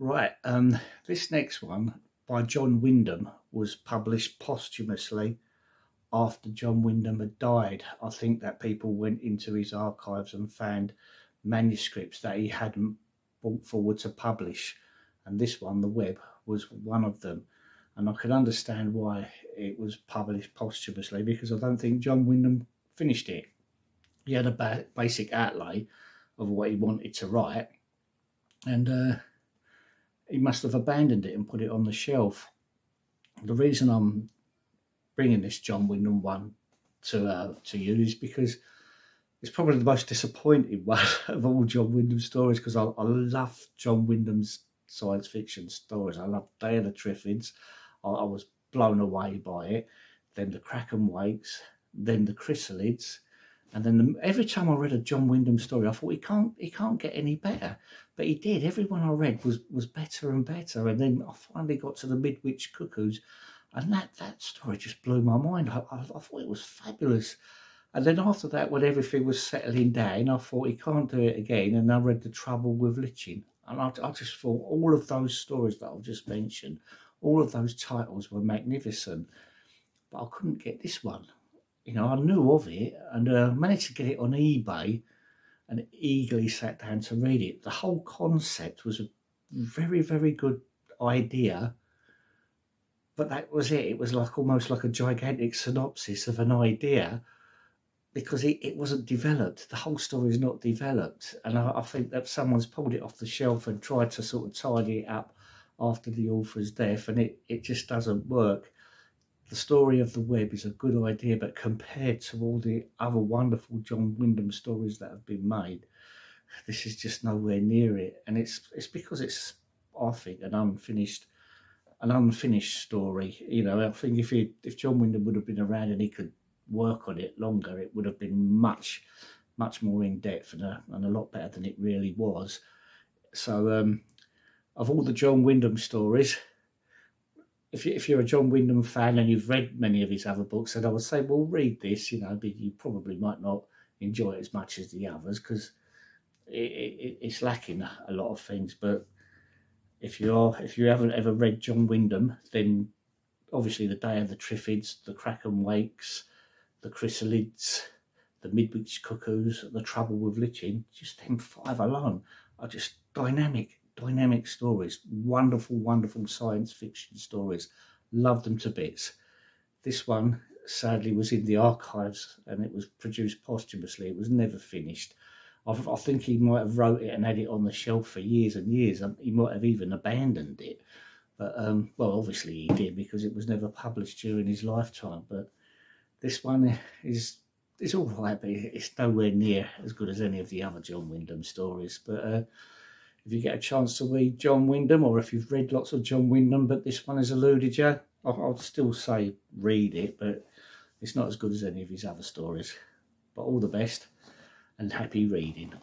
Right, this next one by John Wyndham was published posthumously after John Wyndham had died. I think that people went into his archives and found manuscripts that he hadn't brought forward to publish, and this one, The Web, was one of them. And I can understand why it was published posthumously, because I don't think John Wyndham finished it. He had a basic outlay of what he wanted to write, and he must have abandoned it and put it on the shelf. The reason I'm bringing this John Wyndham one to you is because it's probably the most disappointing one of all John Wyndham stories, because I love John Wyndham's science fiction stories. I love Day of the Triffids. I was blown away by it. Then the Kraken Wakes, then the Chrysalids, and then every time I read a John Wyndham story, I thought he can't get any better. But he did. Every one I read was better and better. And then I finally got to the Midwich Cuckoos, and that story just blew my mind. I thought it was fabulous. And then after that, when everything was settling down, I thought he can't do it again. And I read The Trouble with Litching. And I just thought all of those stories that I've just mentioned, all of those titles were magnificent. But I couldn't get this one. You know, I knew of it and managed to get it on eBay and eagerly sat down to read it. The whole concept was a very, very good idea, but that was it. It was like almost like a gigantic synopsis of an idea, because it wasn't developed. The whole story is not developed. And I think that someone's pulled it off the shelf and tried to sort of tidy it up after the author's death, and it just doesn't work. The story of The Web is a good idea, but compared to all the other wonderful John Wyndham stories that have been made, this is just nowhere near it. And it's because it's, I think, an unfinished story. You know, I think if John Wyndham would have been around and he could work on it longer, it would have been much more in depth and a lot better than it really was. So of all the John Wyndham stories, if you're a John Wyndham fan and you've read many of his other books, then I would say, well, read this. You know, but you probably might not enjoy it as much as the others, because it's lacking a lot of things. But if you haven't ever read John Wyndham, then obviously The Day of the Triffids, the Kraken Wakes, the Chrysalids, the Midwich Cuckoos, The Trouble with Litching, just them 5 alone are just dynamic stories. Wonderful science fiction stories. Love them to bits. This one sadly was in the archives and it was produced posthumously. It was never finished. I think he might have wrote it and had it on the shelf for years and years. He might have even abandoned it. But well, obviously he did, because it was never published during his lifetime. But this one is all right, but it's nowhere near as good as any of the other John Wyndham stories. But if you get a chance to read John Wyndham, or if you've read lots of John Wyndham but this one has eluded you, I'll still say read it, but it's not as good as any of his other stories. But all the best and happy reading.